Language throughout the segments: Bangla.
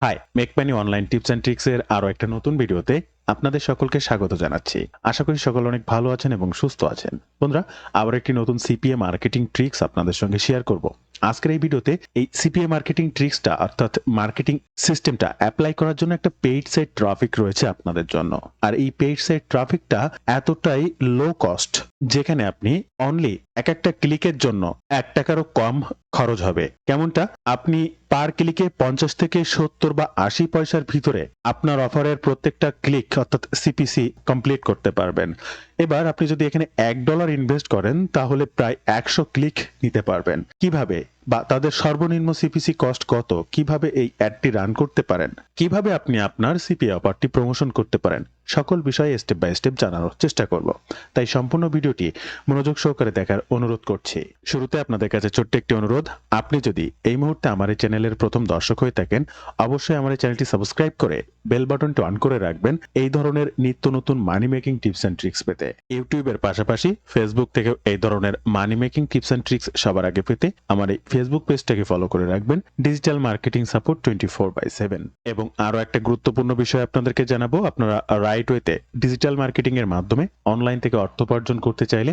High, make money online tips and tricks এর আরো একটা নতুন ভিডিওতে আপনাদের সকলকে স্বাগত জানাচ্ছি। আশা করি সকলে অনেক ভালো আছেন এবং সুস্থ আছেন। বন্ধুরা, আবার একটি নতুন সিপিএ মার্কেটিং ট্রিক্স আপনাদের সঙ্গে শেয়ার করব। আজকের এই ভিডিওতে এই সিপিএ মার্কেটিং ট্রিক্সটা অর্থাৎ মার্কেটিং সিস্টেমটা অ্যাপ্লাই করার জন্য একটা পেইড সাইট ট্রাফিক রয়েছে আপনাদের জন্য। আর এই পেইড সাইট ট্রাফিকটা এতটাই লো কস্ট যেখানে আপনি অনলি এক একটা ক্লিকের জন্য 1 টাকারও কম খরচ হবে। কেমনটা? আপনি পার ক্লিকে 50 থেকে 70 বা 80 পয়সার ভিতরে আপনার অফারের প্রত্যেকটা ক্লিক অর্থাৎ সিপিসি কমপ্লিট করতে পারবেন। এবার আপনি যদি এখানে $1 ইনভেস্ট করেন তাহলে প্রায় 100 ক্লিক নিতে পারবেন। কিভাবে? বা তাদের সর্বনিম্ন সিপিসি কস্ট কত, কিভাবে এই অ্যাডটি রান করতে পারেন, কিভাবে আপনি আপনার সিপিএ অফারটি প্রমোশন করতে পারেন, সকল বিষয়ে স্টেপ বাই স্টেপ জানানোর চেষ্টা করব। তাই সম্পূর্ণ ভিডিওটি মনোযোগ সহকারে দেখার অনুরোধ করছি। শুরুতে আপনাদের কাছে ছোট্ট একটি অনুরোধ, আপনি যদি এই মুহূর্তে আমার এই চ্যানেলের প্রথম দর্শক হয়ে থাকেন অবশ্যই আমার এই চ্যানেলটি সাবস্ক্রাইব করে বেল বাটনটি অন করে রাখবেন এই ধরনের নিত্য নতুন মানি মেকিং টিপস অ্যান্ড ট্রিক্স পেতে। ইউটিউবের পাশাপাশি ফেসবুক থেকেও এই ধরনের মানি মেকিং টিপস অ্যান্ড ট্রিক্স সবার আগে পেতে আমার এই ফেসবুক পেজটাকে ফলো করে রাখবেন ডিজিটাল মার্কেটিং সাপোর্ট 24/7। এবং আরো একটা গুরুত্বপূর্ণ বিষয় আপনাদেরকে জানাবো, আপনারা রাইট ওয়েতে ডিজিটাল মার্কেটিং এর মাধ্যমে অনলাইন থেকে অর্থ উপার্জন করতে চাইলে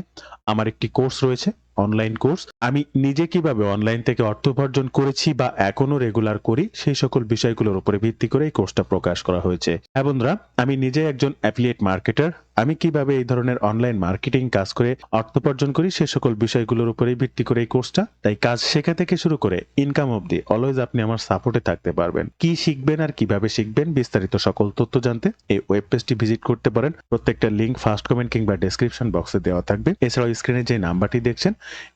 আমার একটি কোর্স রয়েছে, অনলাইন কোর্স। আমি নিজে কিভাবে অনলাইন থেকে অর্থ উপার্জন করেছি বা এখনো রেগুলার করি সেই সকল বিষয়গুলোর উপরে ভিত্তি করে এই কোর্সটা প্রকাশ করা হয়েছে। হ্যাঁ বন্ধুরা, আমি নিজে একজন অ্যাফিলিয়েট মার্কেটার। আমি কিভাবে এই ধরনের অনলাইন মার্কেটিং কাজ করে অর্থ উপার্জন করি সে সকল বিষয়গুলোর উপরে ভিত্তি করে এই কোর্সটা। তাই কাজ শেখা থেকে শুরু করে ইনকাম অবধি অলওয়েজ আপনি আমার সাপোর্টে থাকতে পারবেন। কি শিখবেন আর কিভাবে শিখবেন বিস্তারিত সকল তথ্য জানতে এই ওয়েব পেজটি ভিজিট করতে পারেন। প্রত্যেকটা লিংক ফার্স্ট কমেন্ট কিংবা ডেসক্রিপশন বক্সে দেওয়া থাকবে। এছাড়াও স্ক্রিনে যে নাম্বারটি দেখছেন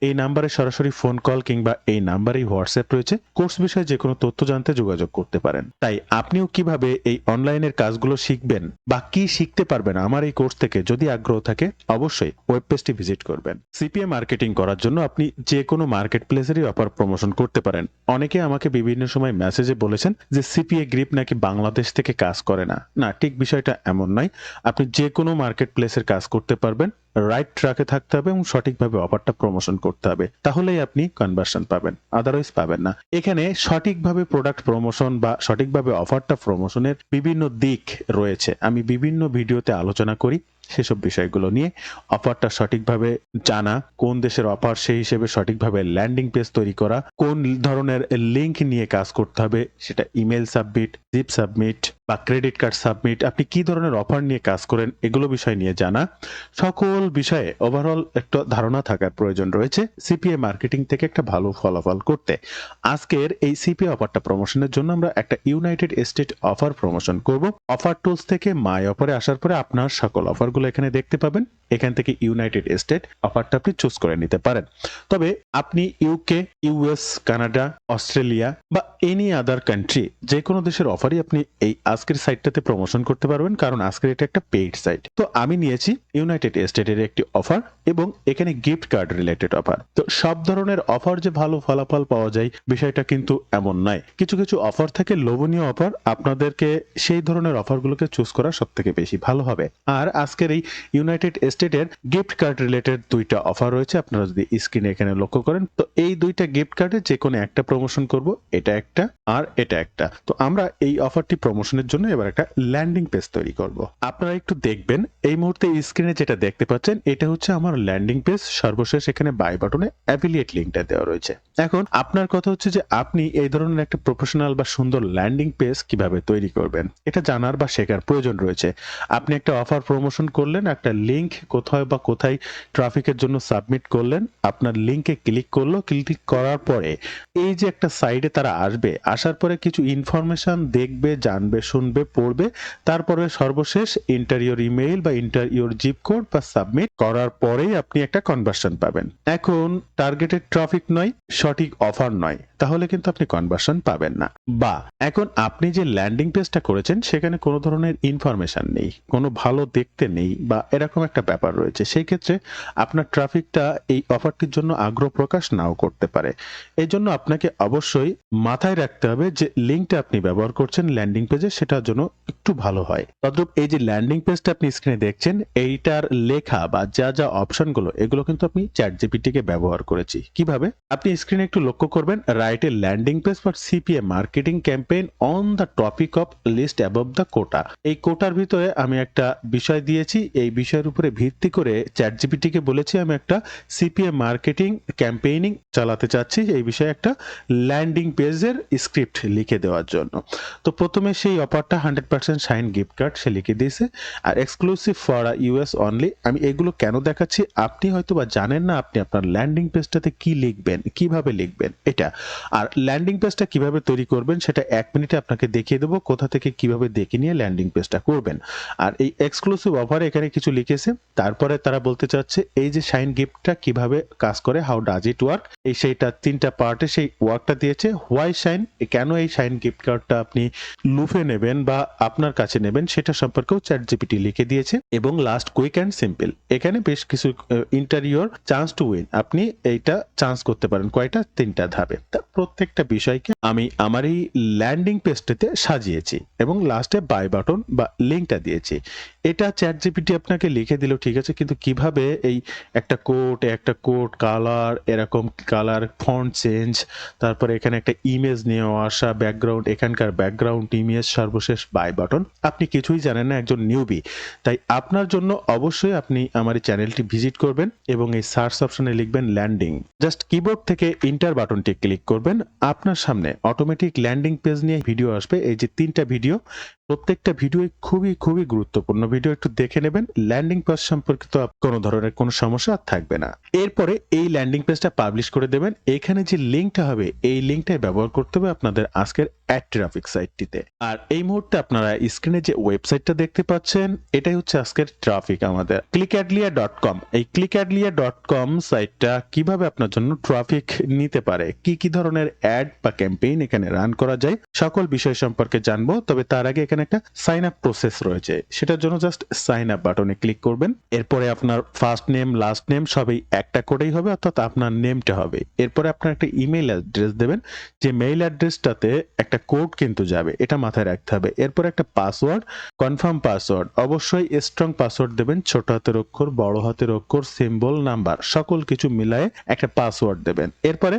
এই নাম্বারে সরাসরি ফোন কল কিংবা এই নাম্বারেই হোয়াটসঅ্যাপ রয়েছে, কোর্স বিষয়ে যে কোনো তথ্য জানতে যোগাযোগ করতে পারেন। তাই আপনিও কিভাবে এই অনলাইনের কাজগুলো শিখবেন বা কি শিখতে পারবেন আমার এই কোর্স থেকে যদি আগ্রহ থাকে অবশ্যই ওয়েব পেজটি ভিজিট করবেন। সিপিএ মার্কেটিং করার জন্য আপনি যে কোনো মার্কেট প্লেসেরই অফার প্রমোশন করতে পারেন। অনেকে আমাকে বিভিন্ন সময় মেসেজে বলেছেন যে সিপিএ গ্রিপ নাকি বাংলাদেশ থেকে কাজ করে না। না, ঠিক বিষয়টা এমন নয়। আপনি যে কোনো মার্কেট প্লেসের কাজ করতে পারবেন, রাইট ট্র্যাকে থাকতে হবে এবং সঠিকভাবে অফারটা প্রমোশন করতে হবে, তাহলেই আপনি কনভার্সন পাবেন, আদারওয়াইজ পাবেন না। এখানে সঠিকভাবে প্রোডাক্ট প্রমোশন বা সঠিকভাবে অফারটা প্রমোশনের বিভিন্ন দিক রয়েছে, আমি বিভিন্ন ভিডিওতে আলোচনা করি সেসব বিষয়গুলো নিয়ে। অফারটা সঠিকভাবে জানা, কোন দেশের অফার সেই হিসেবে সঠিকভাবে ল্যান্ডিং পেজ তৈরি করা, কোন ধরনের লিংক নিয়ে কাজ করতে হবে, সেটা ইমেল সাবমিট, জিপ সাবমিট বা ক্রেডিট কার্ড সাবমিট, আপনি কি ধরনের অফার নিয়ে কাজ করেন এগুলো বিষয় নিয়ে জানা, সকল বিষয়ে ওভারঅল একটা ধারণা থাকার প্রয়োজন রয়েছে সিপিএ মার্কেটিং থেকে একটা ভালো ফলাফল করতে। আজকের এই সিপিএ অফারটা প্রমোশনের জন্য আমরা একটা ইউনাইটেড স্টেট অফার প্রমোশন করব। অফার টুলস থেকে মাই অফারে আসার পরে আপনার সকল অফারগুলো এখানে দেখতে পাবেন। এখান থেকে ইউনাইটেড স্টেট অফারটা আপনি চুজ করে নিতে পারেন। তবে আপনি ইউকে, ইউএস, কানাডা, অস্ট্রেলিয়া বা এনি আদার কান্ট্রি যে কোনো দেশের অফারই আপনি এই আজকের সাইটটাতে প্রমোশন করতে পারবেন, কারণ আজকের এটা একটা পেইড সাইট। তো আমি নিয়েছি ইউনাইটেড স্টেটের একটি অফার এবং এখানে গিফট কার্ড রিলেটেড অফার। তো সব ধরনের অফার যে ভালো ফলাফল পাওয়া যায় বিষয়টা কিন্তু এমন নয়। কিছু কিছু অফার থাকে লোভনীয় অফার, আপনাদেরকে সেই ধরনের অফারগুলোকে চুজ করা সব থেকে বেশি ভালো হবে। আর আজকের এই ইউনাইটেড স্টেটের গিফট কার্ড রিলেটেড দুইটা অফার রয়েছে, আপনারা যদি স্ক্রিনে এখানে লক্ষ্য করেন। তো এই দুইটা গিফট কার্ডে যে কোনো একটা প্রমোশন করব, এটা একটা আর এটা একটা। তো আমরা এই অফারটি প্রমোশনের জন্য এবার একটা ল্যান্ডিং পেজ তৈরি করব। আপনারা একটু দেখবেন এই মুহূর্তে স্ক্রিনে যেটা দেখতে পাচ্ছেন এটা হচ্ছে আমার ল্যান্ডিং পেজ। সর্বশেষ এখানে বাই বাটনে অ্যাফিলিয়েট লিংকটা দেওয়া রয়েছে। এখন আপনার কথা হচ্ছে যে আপনি এই ধরনের একটা প্রফেশনাল বা সুন্দর ল্যান্ডিং পেজ কিভাবে তৈরি করবেন এটা জানার বা শেখার প্রয়োজন রয়েছে। আপনি একটা অফার প্রমোশন করলেন, একটা লিংক কোথায় বা কোথায় ট্রাফিকের জন্য সাবমিট করলেন, আপনার লিংকে ক্লিক করলো, ক্লিক করার পরে এই যে একটা সাইডে তারা আসবে, আসার পরে কিছু ইনফরমেশন দেখবে, জানবে, শুনবে, পড়বে, তারপরে সর্বশেষ এন্টার ইওর ইমেইল বা এন্টার ইওর জিপ কোড বা সাবমিট করার পরেই আপনি একটা কনভার্সন পাবেন। এখন টার্গেটেড ট্রাফিক নয়, সঠিক অফার নয়, তাহলে কিন্তু আপনি কনভার্সন পাবেন না। বা এখন আপনি যে ল্যান্ডিং পেজটা করেছেন সেখানে কোনো ধরনের ইনফরমেশন নেই, কোনো ভালো দেখতে নেই বা এরকম একটা ব্যাপার রয়েছে, সেই ক্ষেত্রে আপনার ট্রাফিকটা এই অফারটির জন্য আগ্রহ প্রকাশ নাও করতে পারে। এই জন্য আপনাকে অবশ্যই মাথায় রাখতে হবে যে লিঙ্কটা আপনি ব্যবহার করছেন ল্যান্ডিং পেজে সেটার জন্য একটু ভালো হয়। তদ্রূপ এই যে ল্যান্ডিং পেজটা আপনি স্ক্রিনে দেখছেন এইটার লেখা বা যা যা অপশনগুলো এগুলো কিন্তু আপনি চ্যাট জিপিটিকে ব্যবহার করেছি। কিভাবে? আপনি স্ক্রিনে একটু লক্ষ্য করবেন, right write a landing page for CPA marketing campaign on the topic of list above the quota। এই কোটার ভিতরে আমি একটা বিষয় দিয়েছি, এই বিষয়ের উপরে ভিত্তি করে ChatGPT কে বলেছি আমি একটা CPA মার্কেটিং ক্যাম্পেইনিং চালাতে চাচ্ছি, এই বিষয়ে একটা ল্যান্ডিং পেজের স্ক্রিপ্ট লিখে দেওয়ার জন্য। তো প্রথমে সেই অফারটা 100% শাইন গিফট কার্ড সে লিখে দিয়েছে, আর এক্সক্লুসিভ ফর US অনলি। আমি এগুলো কেন দেখাচ্ছি, আপনি হয়তো বা জানেন না আপনি আপনার ল্যান্ডিং পেজটাতে কি লিখবেন, কিভাবে লিখবেন এটা। আর ল্যান্ডিং পেজটা কিভাবে তৈরি করবেন সেটা 1 মিনিটে আপনাকে দেখিয়ে দেবো, কোথা থেকে কিভাবে দেখে নিয়ে ল্যান্ডিং পেজটা করবেন। আর এই এক্সক্লুসিভ অফার এখানে কিছু লিখেছে, তারপরে তারা বলতে চাচ্ছে এই যে শাইন গিফটটা কিভাবে কাজ করে, হাউ ডাজ ইট ওয়ার্ক, এই সেইটা 3টা পার্টে সেই ওয়ার্কটা দিয়েছে। হোয়াই শাইন, কেন এই শাইন গিফট কার্ডটা আপনি লুফে নেবেন বা আপনার কাছে নেবেন সেটা সম্পর্কেও ChatGPT লিখে দিয়েছে। এবং লাস্ট কুইক অ্যান্ড সিম্পল, এখানে বেশ কিছু ইন্টারিয়র চান্স টু উইন, আপনি এইটা চান্স করতে পারেন কয়টা, 3টা ধাপে। তা প্রত্যেকটা বিষয়কে আমি আমার এই ল্যান্ডিং পেজটাতে সাজিয়েছি এবং লাস্টে বাই বাটন বা লিঙ্কটা দিয়েছি। এটা ChatGPT আপনাকে লিখে দিল ঠিক আছে, কিন্তু কিভাবে এই একটা কোড কালার, এরকম কালার ফন্ট চেঞ্জ, তারপরে এখানে একটা ইমেজ নিয়ে আসা, ব্যাকগ্রাউন্ড, এখানকার ব্যাকগ্রাউন্ড ইমেজ, সর্বশেষ বাই বাটন, আপনি কিছুই জানেন না, একজন নিউবি। তাই আপনার জন্য অবশ্যই আপনি আমার এই চ্যানেলটি ভিজিট করবেন এবং এই সার্চ অপশনে লিখবেন ল্যান্ডিং, জাস্ট কিবোর্ড থেকে ইন্টার বাটনটি ক্লিক করবেন, আপনার সামনে অটোমেটিক ল্যান্ডিং পেজ নিয়ে ভিডিও আসবে। এই যে 3টা ভিডিও, প্রত্যেকটা ভিডিও খুবই গুরুত্বপূর্ণ ভিডিও, একটু দেখে নেবেন। ল্যান্ডিং পেজ সম্পর্কিত কোনো ধরনের কোনো সমস্যা আর থাকবে না। এরপরে এই ল্যান্ডিং পেজটা পাবলিশ করে দেবেন। এখানে যে লিঙ্কটা হবে এই লিঙ্কটাই ব্যবহার করতে হবে আপনাদের আজকের অ্যাড ট্রাফিক সাইটটিতে। আর এই মুহূর্তে আপনারা স্ক্রিনে যে ওয়েবসাইটটা দেখতে পাচ্ছেন এটাই হচ্ছে আজকের ট্রাফিক আমাদের clickadliya.com। এই clickadliya.com সাইটটা কিভাবে আপনার জন্য ট্রাফিক নিতে পারে, কি ধরনের অ্যাড বা ক্যাম্পেইন এখানে রান করা যায়, সকল বিষয় সম্পর্কে জানবো। তবে তার আগে এখানে একটা সাইন আপ প্রসেস রয়েছে, সেটার জন্য জাস্ট সাইন আপ বাটনে ক্লিক করবেন। এরপরে আপনার ফার্স্ট নেম লাস্ট নেম সবই একটা করেই হবে, অর্থাৎ আপনার নেমটা হবে। এরপরে আপনার একটা ইমেল অ্যাড্রেস দেবেন, যে মেইল অ্যাড্রেসটাতে একটা কোড কিন্তু যাবে, এটা মাথায় রাখতে হবে। এরপর একটা পাসওয়ার্ড, কনফার্ম পাসওয়ার্ড, অবশ্যই স্ট্রং পাসওয়ার্ড দেবেন, ছোট হাতের অক্ষর, বড় হাতের অক্ষর, সিম্বল, নাম্বার, সকল কিছু মিলায়ে একটা পাসওয়ার্ড দেবেন। এরপরে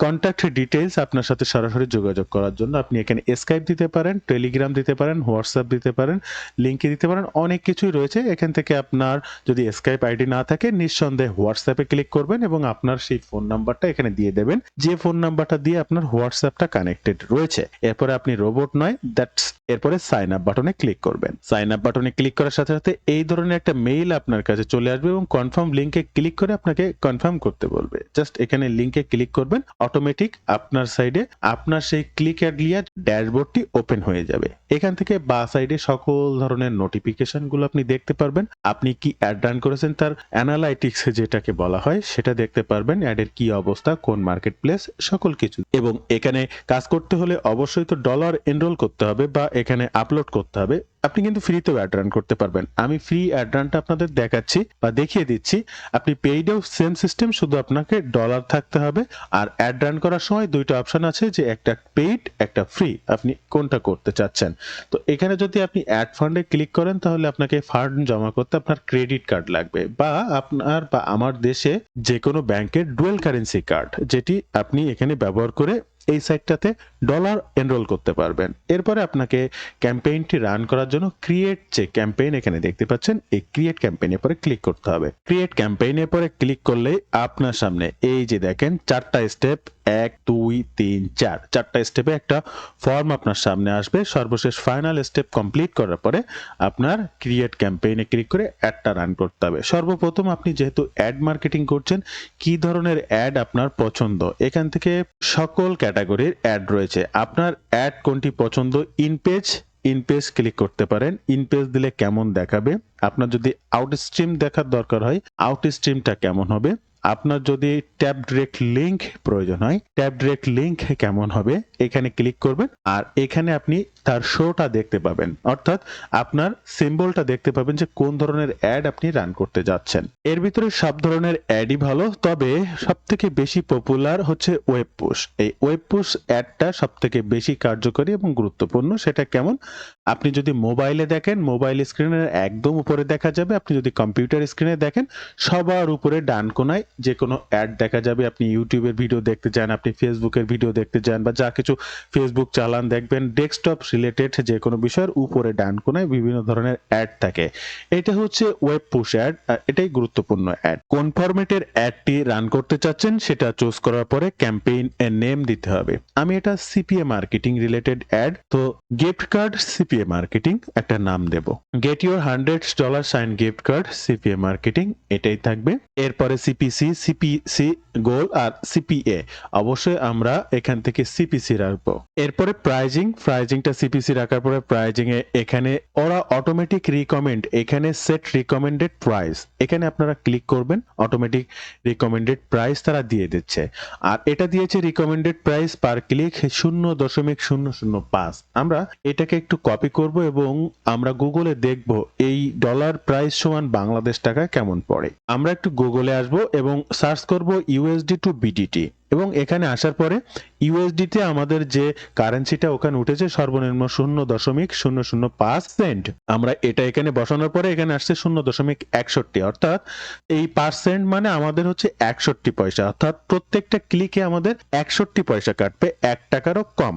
কন্ট্যাক্ট ডিটেইলস, আপনার সাথে সরাসরি যোগাযোগ করার জন্য আপনি এখানে স্কাইপ দিতে পারেন, টেলিগ্রাম দিতে পারেন, হোয়াটসঅ্যাপ দিতে পারেন, লিঙ্কে দিতে পারেন, অনেক কিছুই রয়েছে। এখান থেকে আপনার যদি স্কাইপ আইডি না থাকে নিঃসন্দেহে হোয়াটসঅ্যাপে ক্লিক করবেন এবং আপনার সেই ফোন নাম্বারটা এখানে দিয়ে দেবেন, যে ফোন নাম্বারটা দিয়ে আপনার হোয়াটসঅ্যাপটা কানেক্টেড রয়েছে। এরপরে আপনি রোবট নয়, দ্যাটস, এরপরে সাইন আপ বাটনে ক্লিক করবেন। সাইন আপ বাটনে ক্লিক করার সাথে সাথে এই ধরনের একটা মেইল আপনার কাছে চলে আসবে এবং কনফার্ম লিঙ্কে ক্লিক করে আপনাকে কনফার্ম করতে বলবে। জাস্ট এখানে লিঙ্কে ক্লিক করবেন, অটোমেটিক আপনার সাইডে আপনার সেই ক্লিকঅ্যাডলিয়া ড্যাশবোর্ডটি ওপেন হয়ে যাবে। এখান থেকে বা সাইডে সকল ধরনের নোটিফিকেশন গুলো আপনি দেখতে পারবেন, আপনি কি অ্যাড রান করেছেন তার অ্যানালাইটিক্স যেটাকে বলা হয় সেটা দেখতে পারবেন, অ্যাডের কি অবস্থা, কোন মার্কেট প্লেস, সকল কিছু। এবং এখানে কাজ করতে হলে অবশ্যই তো ডলার এনরোল করতে হবে বা এখানে আপলোড করতে হবে। আপনি কিন্তু ফ্রিতেও অ্যাড রান করতে পারবেন, আমি ফ্রি অ্যাড রানটা আপনাদের দেখাচ্ছি বা দেখিয়ে দিচ্ছি। আপনি পেইডেও সেম সিস্টেম, শুধু আপনাকে ডলার থাকতে হবে। আর অ্যাড রান করার সময় 2টা অপশন আছে, যে একটা পেইড একটা ফ্রি, আপনি কোনটা করতে চাচ্ছেন। তো এখানে যদি আপনি অ্যাড ফান্ডে ক্লিক করেন তাহলে আপনাকে ফান্ড জমা করতে আপনার ক্রেডিট কার্ড লাগবে, বা আপনার বা আমার দেশে যে কোনো ব্যাংকের ডুয়েল কারেন্সি কার্ড, যেটি আপনি এখানে ব্যবহার করে এই সাইটটাতে ডলার এনরোল করতে পারবেন। এরপরে আপনাকে ক্যাম্পেইনটি রান করার জন্য ক্রিয়েট যে ক্যাম্পেইন এখানে দেখতে পাচ্ছেন, এই ক্রিয়েট ক্যাম্পেইনের পরে ক্লিক করতে হবে। ক্রিয়েট ক্যাম্পেইনের পরে ক্লিক করলে আপনার সামনে এই যে দেখেন 4টা স্টেপ, 1 2 3 4, 4টা স্টেপে একটা ফর্ম আপনার সামনে আসবে। সর্বশেষ ফাইনাল স্টেপ কমপ্লিট করার পরে আপনার ক্রিয়েট ক্যাম্পেইনে ক্লিক করে অ্যাডটা রান করতে হবে। সর্বপ্রথম আপনি যেহেতু অ্যাড মার্কেটিং করছেন, কি ধরনের অ্যাড আপনার পছন্দ, এখান থেকে সকল ক্যাটাগরির অ্যাড রয়েছে। আপনার অ্যাড কোনটি পছন্দ, ইন পেজ ক্লিক করতে পারেন। ইন পেজ দিলে কেমন দেখাবে, আপনার যদি আউট স্ট্রিম দেখার দরকার হয় আউট স্ট্রিমটা কেমন হবে, আপনার যদি ট্যাব ডিরেক্ট লিংক প্রয়োজন হয় ট্যাব ডিরেক্ট লিংক কেমন হবে, এখানে ক্লিক করবেন আর এখানে আপনি তার শোটা দেখতে পাবেন, অর্থাৎ আপনার সিম্বলটা দেখতে পাবেন যে কোন ধরনের অ্যাড আপনি রান করতে যাচ্ছেন। এর ভিতরে সব ধরনের অ্যাডই ভালো, তবে সবথেকে বেশি পপুলার হচ্ছে ওয়েব পুশ। এই ওয়েব পুশ অ্যাডটা সবথেকে বেশি কার্যকরী এবং গুরুত্বপূর্ণ। সেটা কেমন? আপনি যদি মোবাইলে দেখেন, মোবাইল স্ক্রিনের একদম উপরে দেখা যাবে। আপনি যদি কম্পিউটার স্ক্রিনে দেখেন, সবার উপরে ডান কোনায় যে কোনো অ্যাড দেখা যাবে। আপনি ইউটিউবের ভিডিও দেখতে যান, আপনি ফেসবুকের ভিডিও দেখতে যান, বা যা কিছু ফেসবুক চালান, দেখবেন ডেস্কটপ রিলেটেড যে কোনো বিষয়ের উপরে ডান কোনায় বিভিন্ন ধরনের অ্যাড থাকে। এটা হচ্ছে ওয়েব পুশ অ্যাড, এটাই গুরুত্বপূর্ণ অ্যাড। কোন ফরম্যাটের অ্যাডটি রান করতে চাচ্ছেন সেটা চুজ করার পরে ক্যাম্পেইন এর নেম দিতে হবে। আমি এটা সিপিএ মার্কেটিং রিলেটেড অ্যাড, তো গিফট কার্ড সিপিএ মার্কেটিং একটা নাম দেব। Get your $100 sign gift card CPA marketing, এটাই থাকবে। এরপরে সিপিসি, সিপিসি গোল আর সিপিএ, অবশ্যই আমরা এখান থেকে সিপিসি রাখবো। এরপরে প্রাইজিংটা সিপিসি রাখার পরে প্রাইজিং এ এখানে ওরা অটোমেটিক রিকমেন্ড, এখানে সেট রিকমেন্ডেড প্রাইস, এখানে আপনারা ক্লিক করবেন। অটোমেটিক রিকমেন্ডেড প্রাইস তারা দিয়ে দিচ্ছে, আর এটা দিয়েছে রিকমেন্ডেড প্রাইস পার ক্লিক 0.005। আমরা এটাকে একটু কপি করব এবং আমরা গুগলে দেখব এই ডলার প্রাইস সমান বাংলাদেশ টাকা কেমন পড়ে। আমরা একটু গুগলে আসব এবং সার্চ করব ইউএসডি টু বিডিটি, এবং এখানে আসার পরে ইউএসডিতে আমাদের যে কারেন্সিটা ওখানে উঠেছে সর্বনিম্ন 0.005 সেন্ট, আমরা এটা এখানে বসানোর পরে এখানে আসছে 0.61, অর্থাৎ এই পার্সেন্ট মানে আমাদের হচ্ছে 61 পয়সা, অর্থাৎ প্রত্যেকটা ক্লিকে আমাদের 61 পয়সা কাটবে, 1 টাকারও কম।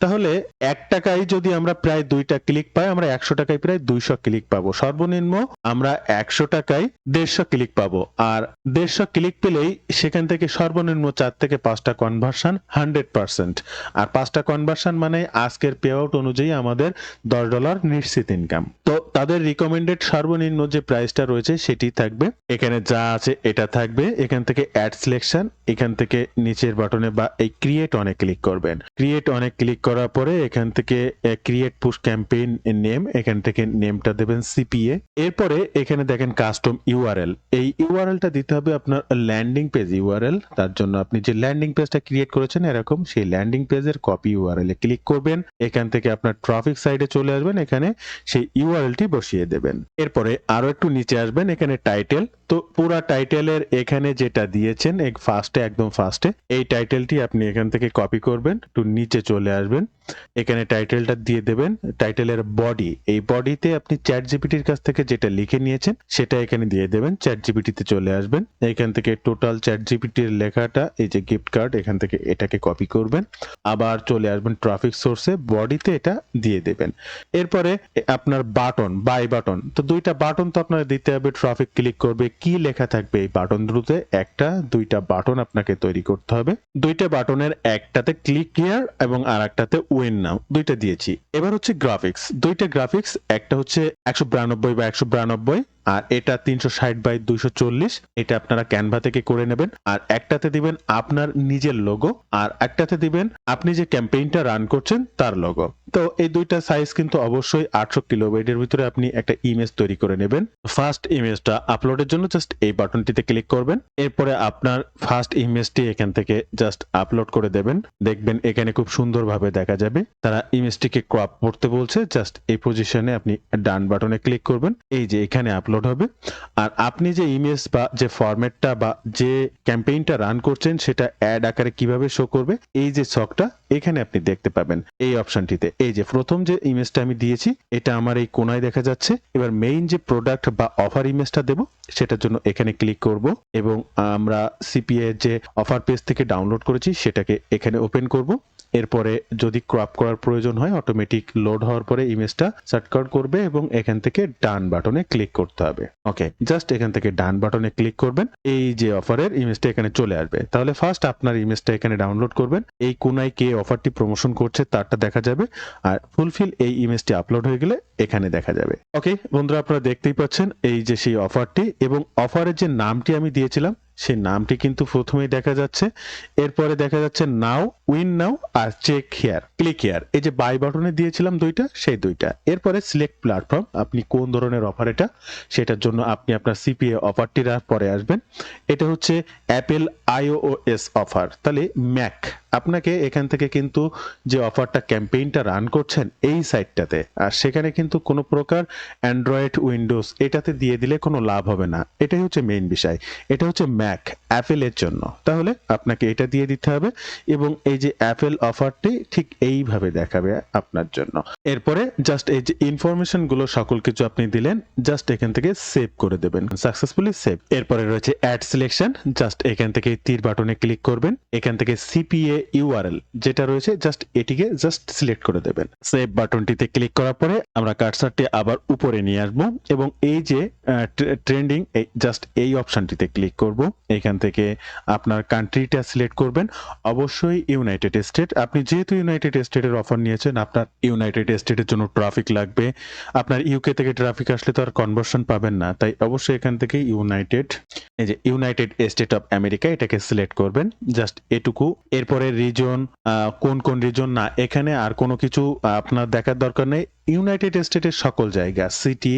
তাহলে 1 টাকায় যদি আমরা প্রায় 2টা ক্লিক পাই, আমরা 100 টাকায় প্রায় 200 ক্লিক পাবো। সর্বনিম্ন আমরা 100 টাকায় 150 ক্লিক পাবো, আর 150 ক্লিক পেলেই সেখান থেকে সর্বনিম্ন 4 থেকে 5টা কনভার্সন 100%, আর 5টা কনভার্সন মানে আজকের পে আউট অনুযায়ী আমাদের $10 নিশ্চিত ইনকাম। তো তাদের রিকমেন্ডেড সর্বনিম্ন যে প্রাইসটা রয়েছে সেটি থাকবে, এখানে যা আছে এটা থাকবে। এখান থেকে অ্যাড সিলেকশন, এখান থেকে নিচের বাটনে বা এই ক্রিয়েট অনে ক্লিক করবেন। ক্রিয়েট অনে ক্লিক করার পরে এখান থেকে ক্রিয়েট পুশ ক্যাম্পেইন নেম, এখান থেকে নেমটা দেবেন সিপিএ। এরপরে এখানে দেখেন কাস্টম ইউআরএল, এই ইউআরএলটা দিতে হবে আপনার ল্যান্ডিং পেজ ইউআরএল। তার জন্য আপনি যে ল্যান্ডিং পেজটা ক্রিয়েট করেছেন এরকম, সেই ল্যান্ডিং পেজের কপি ইউআরএল এ ক্লিক করবেন। এখান থেকে আপনার ট্রাফিক সাইডে চলে আসবেন, এখানে সেই ইউআরএলটি বসিয়ে দেবেন। এরপরে আরো একটু নিচে আসবেন, এখানে টাইটেল, তো পুরা টাইটেলের এখানে যেটা দিয়েছেন একদম ফার্স্টে এই টাইটেলটি আপনি এখান থেকে কপি করবেন, একটু নিচে চলে আসবেন, এখানে টাইটেলটা দিয়ে দেবেন। টাইটেলের বডি, এই বডিতে আপনি চ্যাট জিপিটির কাছ থেকে যেটা লিখে নিয়েছেন সেটা এখানে দিয়ে দেবেন। চ্যাট জিপিটিতে চলে আসবেন, এখান থেকে টোটাল চ্যাট জিপিটির লেখাটা, এই যে গিফট কার্ড, এখান থেকে এটাকে কপি করবেন। আবার চলে আসবেন ট্রাফিক সোর্সে, বডিতে এটা দিয়ে দেবেন। এরপরে আপনার বাটন, বাই বাটন, তো 2টা বাটন তো আপনার দিতে হবে। ট্রাফিক ক্লিক করবে, কি লেখা থাকবে এই বাটন দুটোতে? 2টা বাটন আপনাকে তৈরি করতে হবে। 2টা বাটনের একটাতে ক্লিক হিয়ার এবং আরেকটাতে উইন নাও, 2টা দিয়েছি। এবার হচ্ছে গ্রাফিক্স, 2টা গ্রাফিক্স, একটা হচ্ছে 192 বা 192, আর এটা 360/240, এটা আপনারা ক্যানভা থেকে করে নেবেন। আর একটাতে দিবেন আপনার নিজের লোগো, আর একটাতে দিবেন আপনি যে ক্যাম্পেইনটা রান করছেন তার লোগো। তো এই 2টা সাইজ কিন্তু অবশ্যই 800 কিলোবাইটের ভিতরে আপনি একটা ইমেজ তৈরি করে নেবেন। ফার্স্ট ইমেজটা আপলোডের জন্য জাস্ট এই বাটনটিতে ক্লিক করবেন। এরপরে আপনার ফার্স্ট ইমেজটি এখান থেকে জাস্ট আপলোড করে দেবেন, দেখবেন এখানে খুব সুন্দরভাবে দেখা যাবে। তারা ইমেজটিকে ক্রপ করতে বলছে, জাস্ট এই পজিশনে আপনি ডান বাটনে ক্লিক করবেন, এই যে এখানে আপলোড হবে। আর আপনি যে ইমেজ বা যে ফরম্যাটটা বা যে ক্যাম্পেইনটা রান করছেন সেটা অ্যাড আকারে কিভাবে শো করবে, এই যে ছকটা এখানে আপনি দেখতে পাবেন এই অপশনটিতে। এই যে প্রথম যে ইমেজটা আমি দিয়েছি এটা আমার এই কোনায় দেখা যাচ্ছে। এবার মেইন যে প্রোডাক্ট বা অফার ইমেজটা দেব সেটার জন্য এখানে ক্লিক করব এবং আমরা সিপিএ যে অফার পেজ থেকে ডাউনলোড করেছি সেটাকে এখানে ওপেন করব। এরপরে যদি ক্রপ করার প্রয়োজন হয় অটোমেটিক লোড হওয়ার পরে ইমেজটা শর্টকাট করবে এবং এখান থেকে ডান বাটনে ক্লিক করতে হবে। ওকে, জাস্ট এখান থেকে ডান বাটনে ক্লিক করবেন, এই যে অফারের ইমেজটা এখানে চলে আসবে। তাহলে ফার্স্ট আপনার ইমেজটা এখানে ডাউনলোড করবেন, এই কোনায় কে অফারটি প্রমোশন করছে তারটা দেখা যাবে, আর ফুলফিল এই ইমেজটি আপলোড হয়ে গেলে এখানে দেখা যাবে। ওকে বন্ধুরা, আপনারা দেখতেই পাচ্ছেন এই যে সেই অফারটি, এবং অফারের যে নামটি আমি দিয়েছিলাম সেই নামটি কিন্তু প্রথমেই দেখা যাচ্ছে। এরপরে দেখা যাচ্ছে নাও, উইন নাও আর চেক হিয়ার, ক্লিক হিয়ার। এই যে বাই বাটনে দিয়েছিলাম দুইটা, সেই দুইটা। এরপরে সিলেক্ট প্ল্যাটফর্ম, আপনি কোন ধরনের অফার এটা, সেটার জন্য আপনি আপনার সিপিএ অফারটির পরে আসবেন। এটা হচ্ছে অ্যাপেল আইওএস অফার, তাহলে ম্যাক। আপনাকে এখান থেকে কিন্তু যে অফারটা ক্যাম্পেইনটা রান করছেন এই সাইটটাতে, আর সেখানে কিন্তু কোনো প্রকার অ্যান্ড্রয়েড, উইন্ডোজ এটাতে দিয়ে দিলে কোনো লাভ হবে না। এটাই হচ্ছে মেইন বিষয়। এটা হচ্ছে ম্যাক, অ্যাপেলের জন্য। তাহলে আপনাকে এটা দিয়ে দিতে হবে এবং এই যে অ্যাপেল অফারটি ঠিক এইভাবে দেখাবে আপনার জন্য। এরপরে জাস্ট এই যে ইনফরমেশন গুলো সকল কিছু আপনি দিলেন, জাস্ট এখান থেকে সেভ করে দেবেন, সাকসেসফুলি সেভ। এরপরে রয়েছে অ্যাড সিলেকশন, জাস্ট এখান থেকে তীর বাটনে ক্লিক করবেন, এখান থেকে সিপিএ ইউআরএল যেটা রয়েছে জাস্ট এটিকে জাস্ট সিলেক্ট করে দেবেন। সেভ বাটনটিতে ক্লিক করার পরে আমরা কার্সারটি আবার উপরে নিয়ে আসবো এবং এই যে ট্রেন্ডিং, জাস্ট এই অপশনটিতে ক্লিক করব। এখান থেকে আপনার কান্ট্রিটা সিলেক্ট করবেন, অবশ্যই ইউনাইটেড স্টেট। আপনি যেহেতু ইউনাইটেড স্টেটের অফার নিয়েছেন, আপনার ইউনাইটেড স্টেটের জন্য ট্রাফিক লাগবে। আপনার ইউকে থেকে ট্রাফিক আসলে তো আর কনভার্সন পাবেন না, তাই অবশ্যই এখান থেকে এই যে ইউনাইটেড স্টেট অফ আমেরিকা এটাকে সিলেক্ট করবেন, জাস্ট এটুকু। এরপরে রিজন, কোন কোন রিজন না, এখানে আর কোনো কিছু আপনার দেখার দরকার নেই। ইউনাইটেড স্টেটের সকল জায়গা, সিটি,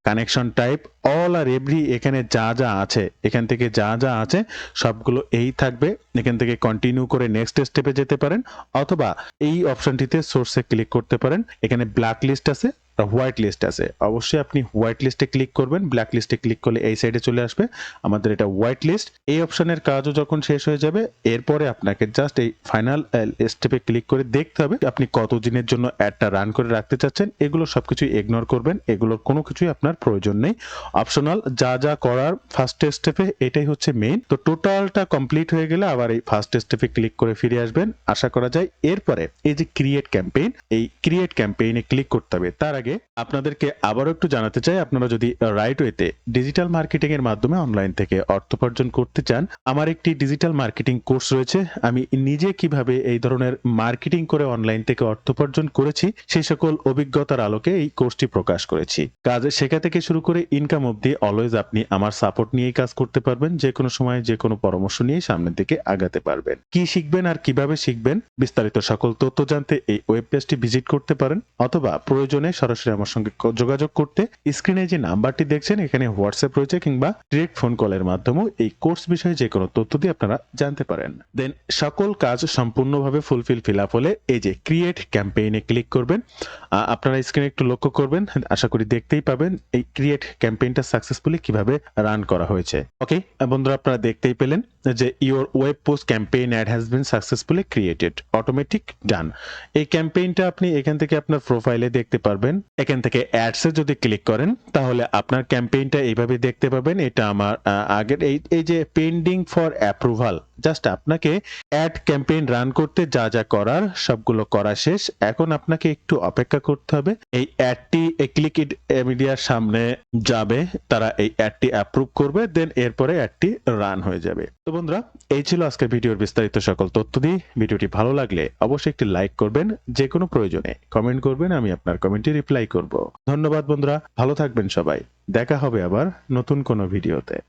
কানেকশন টাইপ, অল আর এভরি, এখানে যা যা আছে, এখান থেকে যা যা আছে সবগুলো এই থাকবে। এখান থেকে কন্টিনিউ করে নেক্সট স্টেপে যেতে পারেন, অথবা এই অপশনটিতে সোর্সে ক্লিক করতে পারেন। এখানে ব্ল্যাক লিস্ট আছে, হোয়াইট লিস্ট আছে। অবশ্যই আপনি হোয়াইট লিস্টে ক্লিক করবেন, ব্ল্যাক লিস্টে ক্লিক করলে এই সাইডে চলে আসবে আমাদের এটা হোয়াইট লিস্ট। এই অপশনের কাজও যখন শেষ হয়ে যাবে, এরপরে আপনাকে জাস্ট এই ফাইনাল স্টেপে ক্লিক করে দেখতে হবে আপনি কত দিনের জন্য অ্যাডটা রান করে রাখতে চাচ্ছেন। এগুলো সবকিছু ইগনোর করবেন, এগুলোর কোনো কিছুই আপনার প্রয়োজন নেই, অপশনাল। যা যা করার ফার্স্ট স্টেপে এটাই হচ্ছে মেইন। তো টোটালটা কমপ্লিট হয়ে গেলে আবার এই ফার্স্ট স্টেপে ক্লিক করে ফিরে আসবেন, আশা করা যায়। এরপরে এই যে ক্রিয়েট ক্যাম্পেইন, এই ক্রিয়েট ক্যাম্পেইনে ক্লিক করতে হবে। তার আগে আপনাদেরকে আবারও একটু জানাতে চাই, আপনারা যদি রাইট ওয়েতে ডিজিটাল মার্কেটিং এর মাধ্যমে অনলাইন থেকে অর্থ উপার্জন করতে চান, আমার একটি ডিজিটাল মার্কেটিং কোর্স রয়েছে। আমি নিজে কিভাবে এই ধরনের মার্কেটিং করে অনলাইন থেকে অর্থ উপার্জন করেছি সেই সকল অভিজ্ঞতার আলোকে এই কোর্সটি প্রকাশ করেছি। কাজ শেখা থেকে শুরু করে ইনকাম অবধি অলওয়েজ আপনি আমার সাপোর্ট নিয়েই কাজ করতে পারবেন। যে কোনো সময় যে কোনো পরামর্শ নিয়ে সামনের দিকে আগাতে পারবেন। কি শিখবেন আর কিভাবে শিখবেন বিস্তারিত সকল তথ্য জানতে এই ওয়েব পেজটি ভিজিট করতে পারেন, অথবা প্রয়োজনে সরাসরি আমার সঙ্গে যোগাযোগ করতে স্ক্রিনে যে নাম্বারটি দেখছেন এখানে হোয়াটসঅ্যাপ রয়েছে, কিংবা ডিরেক্ট ফোন কলের মাধ্যমেও এই কোর্স বিষয়ে যে কোনো তথ্য দিয়ে আপনারা জানতে পারেন। দেন সকল কাজ সম্পূর্ণভাবে ফিল আপ হলে এই যে ক্রিয়েট ক্যাম্পেইনে ক্লিক করবেন। আপনারা স্ক্রিনে একটু লক্ষ্য করবেন, আশা করি দেখতেই পাবেন এই ক্রিয়েট ক্যাম্পেইনটা সাকসেসফুলি কিভাবে রান করা হয়েছে। ওকে বন্ধুরা, আপনারা দেখতেই পেলেন যে your web post campaign ad has been successfully created, automatic done. এই ক্যাম্পেইনটা আপনি এখান থেকে আপনার প্রোফাইলে দেখতে পারবেন। এখান থেকে অ্যাডসে যদি ক্লিক করেন তাহলে আপনার ক্যাম্পেইনটা এইভাবে দেখতে পাবেন। এটা আমার আগের এই যে পেন্ডিং ফর অ্যাপ্রুভাল, জাস্ট আপনাকে অ্যাড ক্যাম্পেইন রান করতে যা যা করার সবগুলো করা শেষ। এখন আপনাকে একটু অপেক্ষা করতে হবে। এই অ্যাডটি ক্লিক ইট মিডিয়ার সামনে যাবে, তারা এই অ্যাডটি অ্যাপ্রুভ করবে, দেন এরপরে অ্যাডটি রান হয়ে যাবে। তো বন্ধুরা, এই ছিল আজকের ভিডিওর বিস্তারিত সকল তথ্য দিয়ে। ভিডিওটি ভালো লাগলে অবশ্যই একটি লাইক করবেন, যে কোনো প্রয়োজনে কমেন্ট করবেন, আমি আপনার কমেন্টে রিপ্লাই করব। ধন্যবাদ বন্ধুরা, ভালো থাকবেন সবাই। দেখা হবে আবার নতুন কোনো ভিডিওতে।